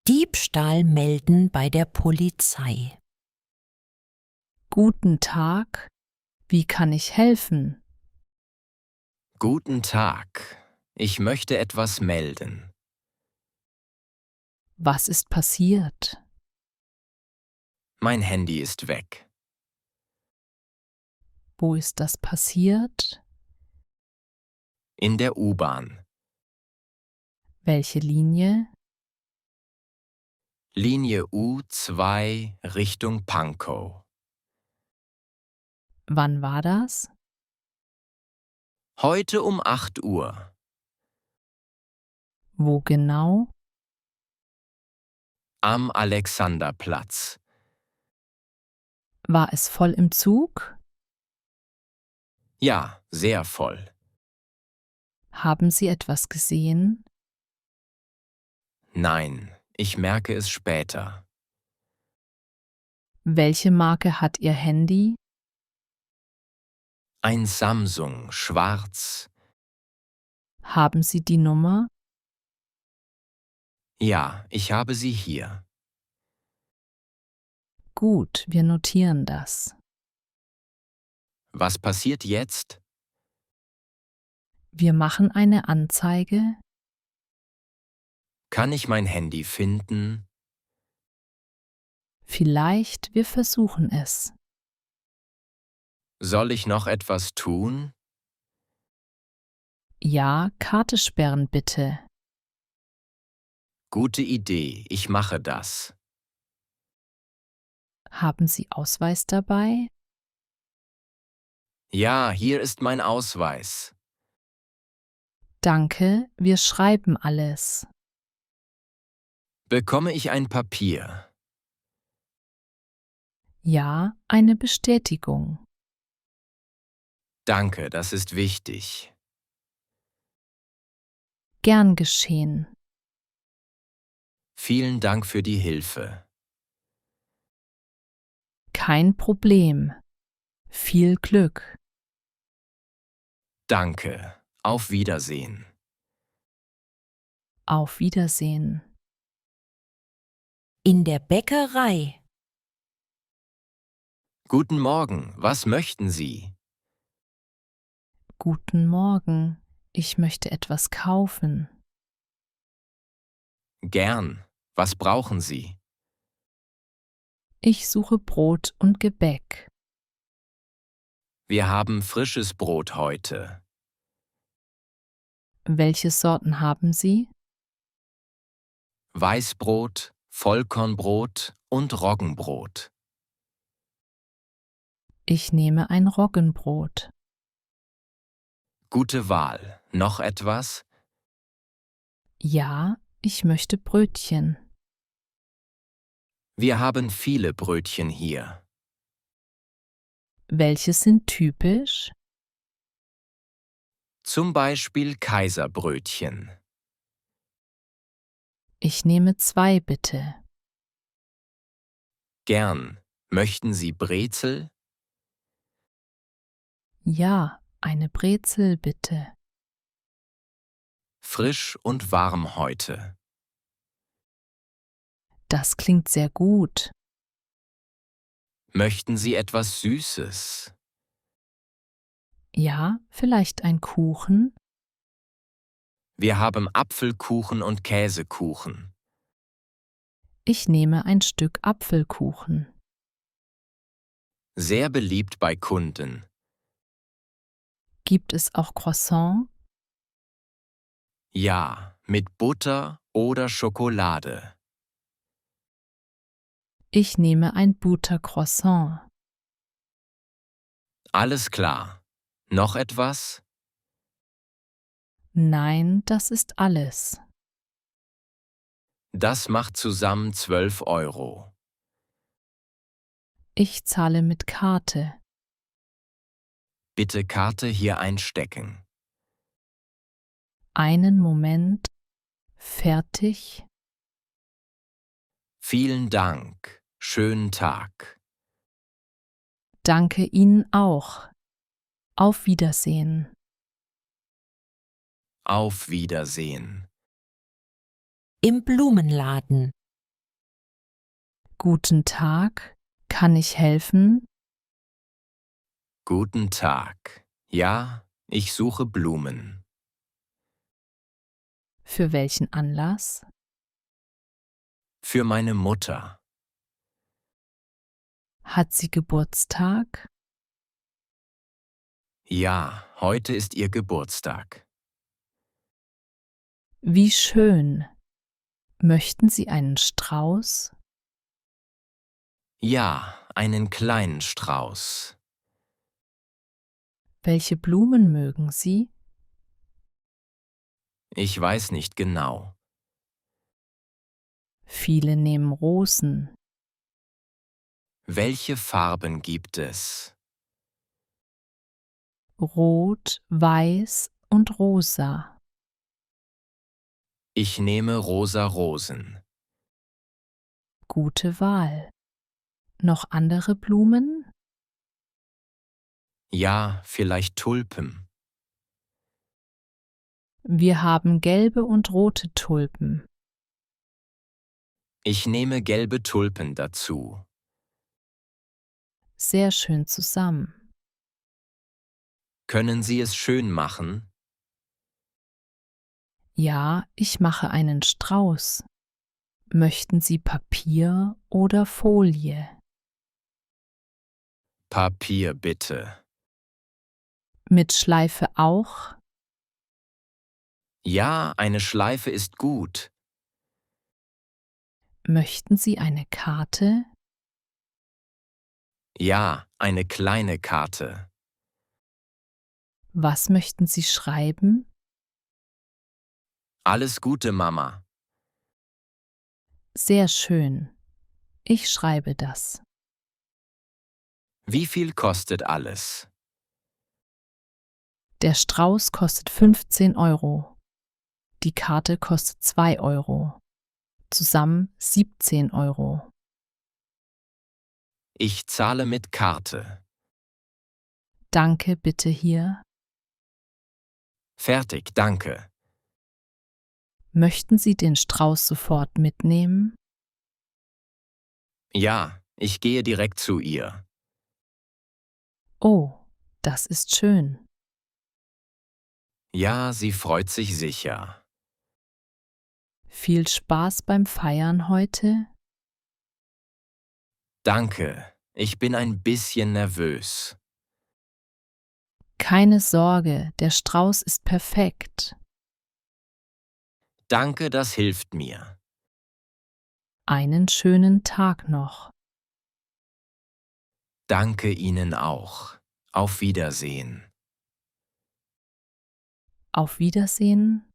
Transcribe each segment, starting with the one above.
Diebstahl melden bei der Polizei. Guten Tag, wie kann ich helfen? Guten Tag, ich möchte etwas melden. Was ist passiert? Mein Handy ist weg. Wo ist das passiert? In der U-Bahn. Welche Linie? Linie U2 Richtung Pankow. Wann war das? Heute um 8 Uhr. Wo genau? Am Alexanderplatz. War es voll im Zug? Ja, sehr voll. Haben Sie etwas gesehen? Nein, ich merke es später. Welche Marke hat Ihr Handy? Ein Samsung, schwarz. Haben Sie die Nummer? Ja, ich habe sie hier. Gut, wir notieren das. Was passiert jetzt? Wir machen eine Anzeige. Kann ich mein Handy finden? Vielleicht wir versuchen es. Soll ich noch etwas tun? Ja, Karte sperren bitte. Gute Idee, ich mache das. Haben Sie Ausweis dabei? Ja, hier ist mein Ausweis. Danke, wir schreiben alles. Bekomme ich ein Papier? Ja, eine Bestätigung. Danke, das ist wichtig. Gern geschehen. Vielen Dank für die Hilfe. Kein Problem. Viel Glück. Danke. Auf Wiedersehen. Auf Wiedersehen. In der Bäckerei. Guten Morgen, was möchten Sie? Guten Morgen. Ich möchte etwas kaufen. Gern. Was brauchen Sie? Ich suche Brot und Gebäck. Wir haben frisches Brot heute. Welche Sorten haben Sie? Weißbrot, Vollkornbrot und Roggenbrot. Ich nehme ein Roggenbrot. Gute Wahl. Noch etwas? Ja, ich möchte Brötchen. Wir haben viele Brötchen hier. Welche sind typisch? Zum Beispiel Kaiserbrötchen. Ich nehme 2 bitte. Gern. Möchten Sie Brezel? Ja, eine Brezel bitte. Frisch und warm heute. Das klingt sehr gut. Möchten Sie etwas Süßes? Ja, vielleicht ein Kuchen? Wir haben Apfelkuchen und Käsekuchen. Ich nehme ein Stück Apfelkuchen. Sehr beliebt bei Kunden. Gibt es auch Croissant? Ja, mit Butter oder Schokolade. Ich nehme ein Buttercroissant. Alles klar. Noch etwas? Nein, das ist alles. Das macht zusammen 12 Euro. Ich zahle mit Karte. Bitte Karte hier einstecken. Einen Moment. Fertig. Vielen Dank. Schönen Tag. Danke Ihnen auch. Auf Wiedersehen. Auf Wiedersehen. Im Blumenladen. Guten Tag, kann ich helfen? Guten Tag. Ja, ich suche Blumen. Für welchen Anlass? Für meine Mutter. Hat sie Geburtstag? Ja, heute ist ihr Geburtstag. Wie schön. Möchten Sie einen Strauß? Ja, einen kleinen Strauß. Welche Blumen mögen Sie? Ich weiß nicht genau. Viele nehmen Rosen. Welche Farben gibt es? Rot, weiß und rosa. Ich nehme rosa Rosen. Gute Wahl. Noch andere Blumen? Ja, vielleicht Tulpen. Wir haben gelbe und rote Tulpen. Ich nehme gelbe Tulpen dazu. Sehr schön zusammen. Können Sie es schön machen? Ja, ich mache einen Strauß. Möchten Sie Papier oder Folie? Papier bitte. Mit Schleife auch? Ja, eine Schleife ist gut. Möchten Sie eine Karte? Ja, eine kleine Karte. Was möchten Sie schreiben? Alles Gute, Mama. Sehr schön. Ich schreibe das. Wie viel kostet alles? Der Strauß kostet 15 Euro. Die Karte kostet 2 Euro. Zusammen 17 Euro. Ich zahle mit Karte. Danke bitte hier. Fertig, danke. Möchten Sie den Strauß sofort mitnehmen? Ja, ich gehe direkt zu ihr. Oh, das ist schön. Ja, sie freut sich sicher. Viel Spaß beim Feiern heute? Danke, ich bin ein bisschen nervös. Keine Sorge, der Strauß ist perfekt. Danke, das hilft mir. Einen schönen Tag noch. Danke Ihnen auch. Auf Wiedersehen. Auf Wiedersehen.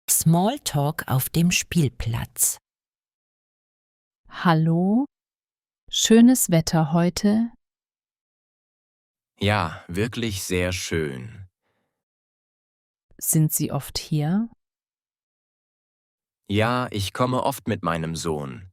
Smalltalk auf dem Spielplatz. Hallo? Schönes Wetter heute? Ja, wirklich sehr schön. Sind Sie oft hier? Ja, ich komme oft mit meinem Sohn.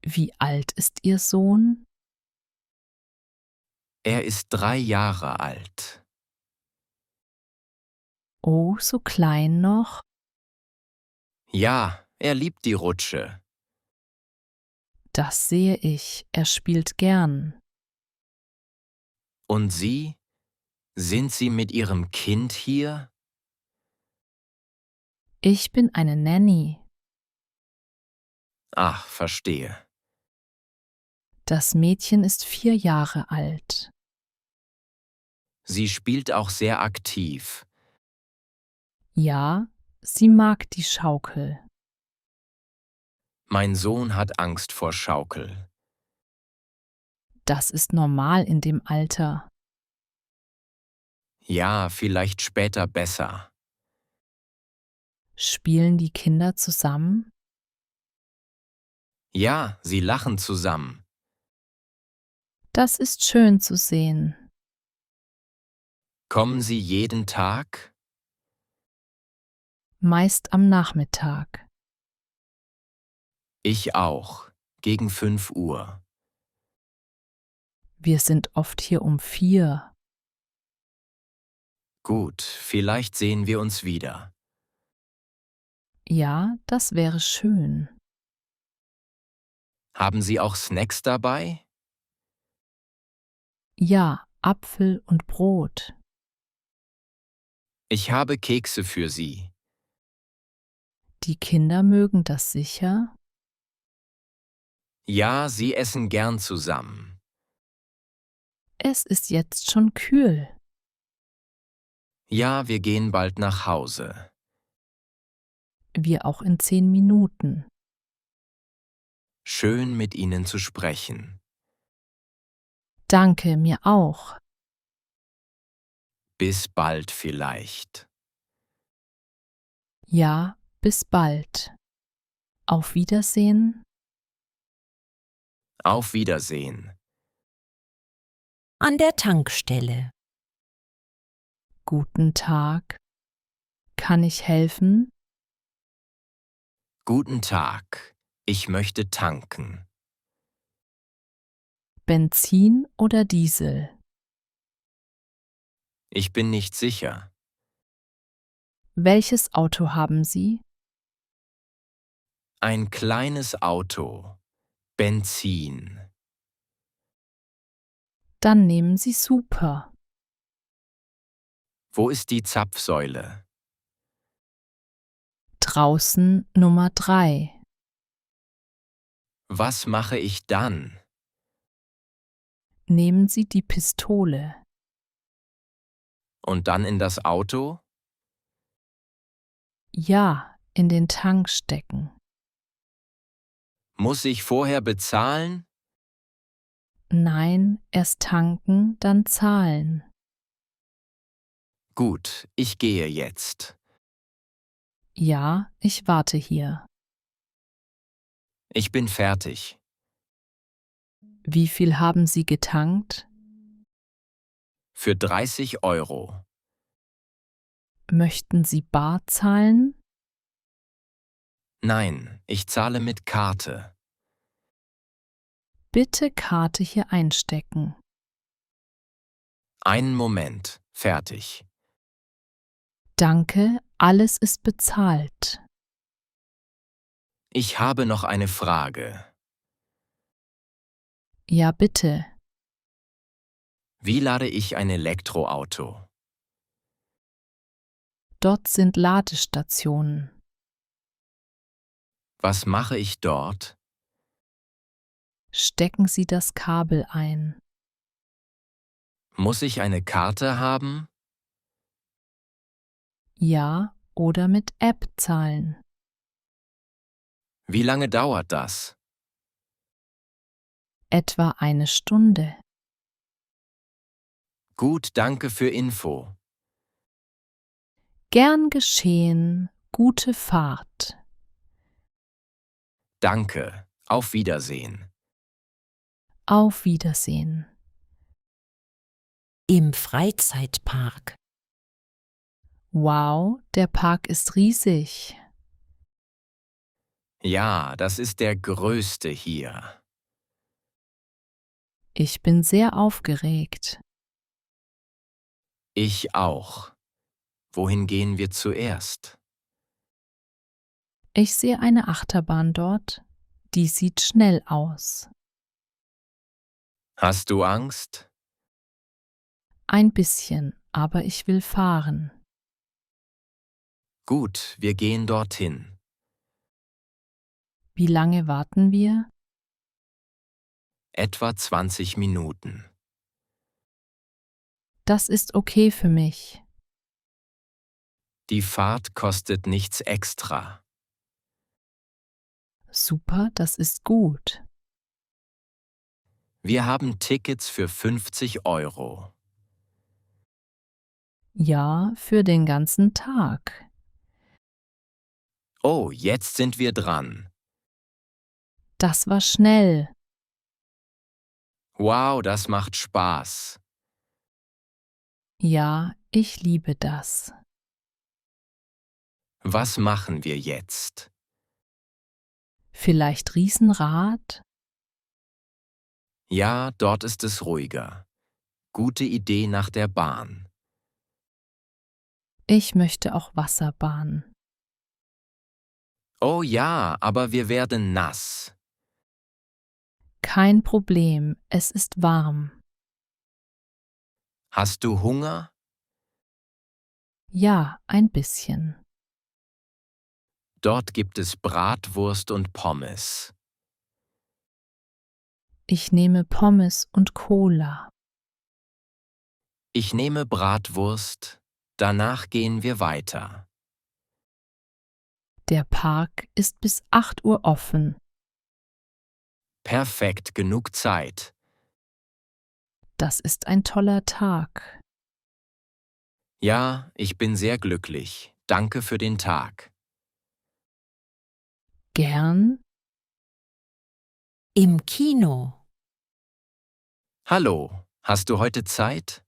Wie alt ist Ihr Sohn? Er ist 3 Jahre alt. Oh, so klein noch? Ja, er liebt die Rutsche. Das sehe ich, er spielt gern. Und Sie? Sind Sie mit Ihrem Kind hier? Ich bin eine Nanny. Ach, verstehe. Das Mädchen ist 4 Jahre alt. Sie spielt auch sehr aktiv. Ja, sie mag die Schaukel. Mein Sohn hat Angst vor Schaukel. Das ist normal in dem Alter. Ja, vielleicht später besser. Spielen die Kinder zusammen? Ja, sie lachen zusammen. Das ist schön zu sehen. Kommen Sie jeden Tag? Meist am Nachmittag. Ich auch. Gegen 5 Uhr. Wir sind oft hier um 4. Gut, vielleicht sehen wir uns wieder. Ja, das wäre schön. Haben Sie auch Snacks dabei? Ja, Apfel und Brot. Ich habe Kekse für Sie. Die Kinder mögen das sicher? Ja, Sie essen gern zusammen. Es ist jetzt schon kühl. Ja, wir gehen bald nach Hause. Wir auch in 10 Minuten. Schön mit Ihnen zu sprechen. Danke, mir auch. Bis bald vielleicht. Ja, bis bald. Auf Wiedersehen. Auf Wiedersehen. An der Tankstelle. Guten Tag. Kann ich helfen? Guten Tag. Ich möchte tanken. Benzin oder Diesel? Ich bin nicht sicher. Welches Auto haben Sie? Ein kleines Auto. Benzin. Dann nehmen Sie Super. Wo ist die Zapfsäule? Draußen Nummer 3. Was mache ich dann? Nehmen Sie die Pistole. Und dann in das Auto? Ja, in den Tank stecken. Muss ich vorher bezahlen? Nein, erst tanken, dann zahlen. Gut, ich gehe jetzt. Ja, ich warte hier. Ich bin fertig. Wie viel haben Sie getankt? Für 30 Euro. Möchten Sie bar zahlen? Nein, ich zahle mit Karte. Bitte Karte hier einstecken. Einen Moment, fertig. Danke, alles ist bezahlt. Ich habe noch eine Frage. Ja, bitte. Wie lade ich ein Elektroauto? Dort sind Ladestationen. Was mache ich dort? Stecken Sie das Kabel ein. Muss ich eine Karte haben? Ja, oder mit App zahlen. Wie lange dauert das? Etwa eine Stunde. Gut, danke für Info. Gern geschehen. Gute Fahrt. Danke. Auf Wiedersehen. Auf Wiedersehen. Im Freizeitpark. Wow, der Park ist riesig. Ja, das ist der größte hier. Ich bin sehr aufgeregt. Ich auch. Wohin gehen wir zuerst? Ich sehe eine Achterbahn dort. Die sieht schnell aus. Hast du Angst? Ein bisschen, aber ich will fahren. Gut, wir gehen dorthin. Wie lange warten wir? Etwa 20 Minuten. Das ist okay für mich. Die Fahrt kostet nichts extra. Super, das ist gut. Wir haben Tickets für 50 Euro. Ja, für den ganzen Tag. Oh, jetzt sind wir dran. Das war schnell. Wow, das macht Spaß. Ja, ich liebe das. Was machen wir jetzt? Vielleicht Riesenrad? Ja, dort ist es ruhiger. Gute Idee nach der Bahn. Ich möchte auch Wasserbahn. Oh ja, aber wir werden nass. Kein Problem, es ist warm. Hast du Hunger? Ja, ein bisschen. Dort gibt es Bratwurst und Pommes. Ich nehme Pommes und Cola. Ich nehme Bratwurst, danach gehen wir weiter. Der Park ist bis 8 Uhr offen. Perfekt, genug Zeit. Das ist ein toller Tag. Ja, ich bin sehr glücklich. Danke für den Tag. Gern? Im Kino. Hallo, hast du heute Zeit?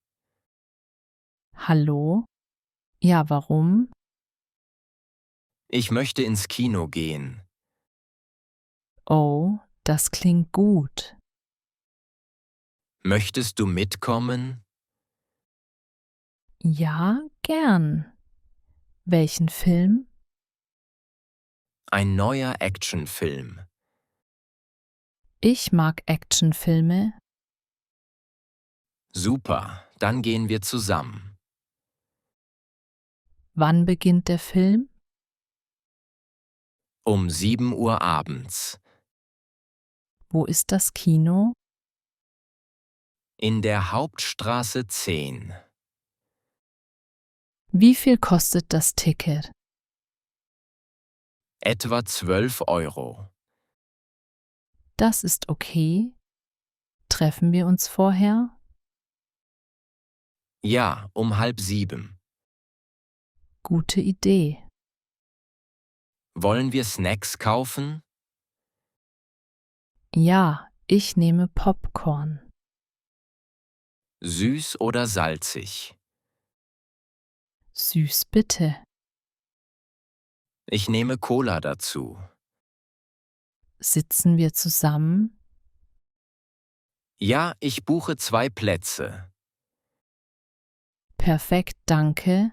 Hallo? Ja, warum? Ich möchte ins Kino gehen. Oh, das klingt gut. Möchtest du mitkommen? Ja, gern. Welchen Film? Ein neuer Actionfilm. Ich mag Actionfilme. Super, dann gehen wir zusammen. Wann beginnt der Film? Um 7 Uhr abends. Wo ist das Kino? In der Hauptstraße 10. Wie viel kostet das Ticket? Etwa 12 Euro. Das ist okay. Treffen wir uns vorher? Ja, um 6:30. Gute Idee. Wollen wir Snacks kaufen? Ja, ich nehme Popcorn. Süß oder salzig? Süß bitte. Ich nehme Cola dazu. Sitzen wir zusammen? Ja, ich buche 2 Plätze. Perfekt, danke.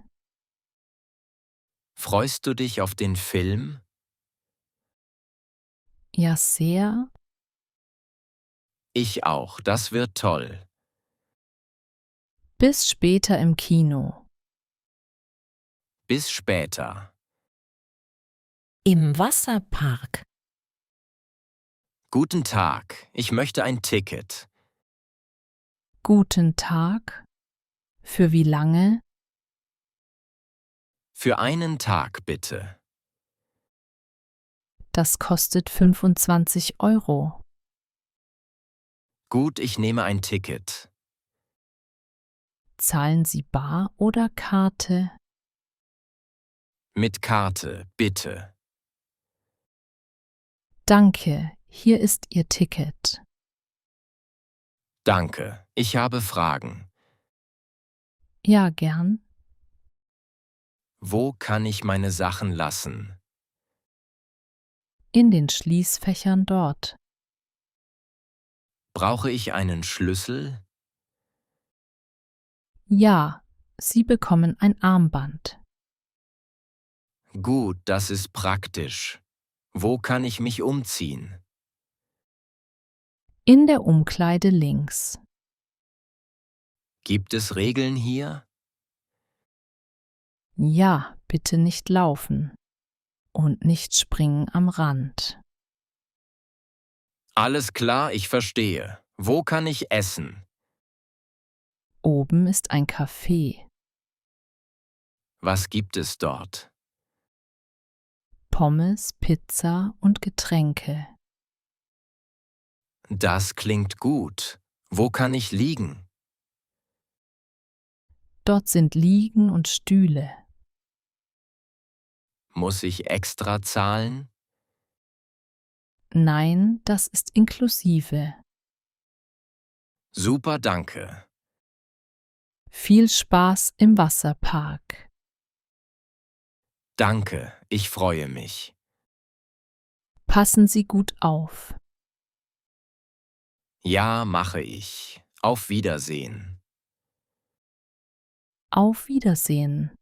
Freust du dich auf den Film? Ja, sehr. Ich auch, das wird toll. Bis später im Kino. Bis später. Im Wasserpark. Guten Tag, ich möchte ein Ticket. Guten Tag. Für wie lange? Für einen Tag bitte. Das kostet 25 Euro. Gut, ich nehme ein Ticket. Zahlen Sie bar oder Karte? Mit Karte, bitte. Danke, hier ist Ihr Ticket. Danke, ich habe Fragen. Ja, gern. Wo kann ich meine Sachen lassen? In den Schließfächern dort. Brauche ich einen Schlüssel? Ja, Sie bekommen ein Armband. Gut, das ist praktisch. Wo kann ich mich umziehen? In der Umkleide links. Gibt es Regeln hier? Ja, bitte nicht laufen. Und nicht springen am Rand. Alles klar, ich verstehe. Wo kann ich essen? Oben ist ein Café. Was gibt es dort? Pommes, Pizza und Getränke. Das klingt gut. Wo kann ich liegen? Dort sind Liegen und Stühle. Muss ich extra zahlen? Nein, das ist inklusive. Super, danke. Viel Spaß im Wasserpark. Danke, ich freue mich. Passen Sie gut auf. Ja, mache ich. Auf Wiedersehen. Auf Wiedersehen.